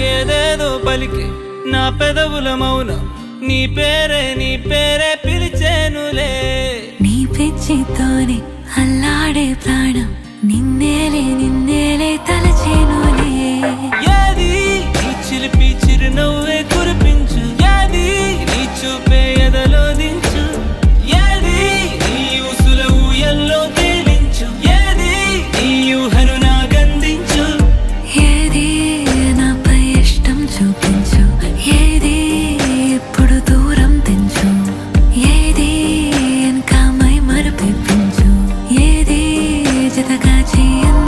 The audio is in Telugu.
ఏదేదో పలికే నా పెదవుల మౌనం నీ పేరే పిలిచేనులే. నీ పిచ్చితోనే అల్లాడే ప్రాణం నిన్నే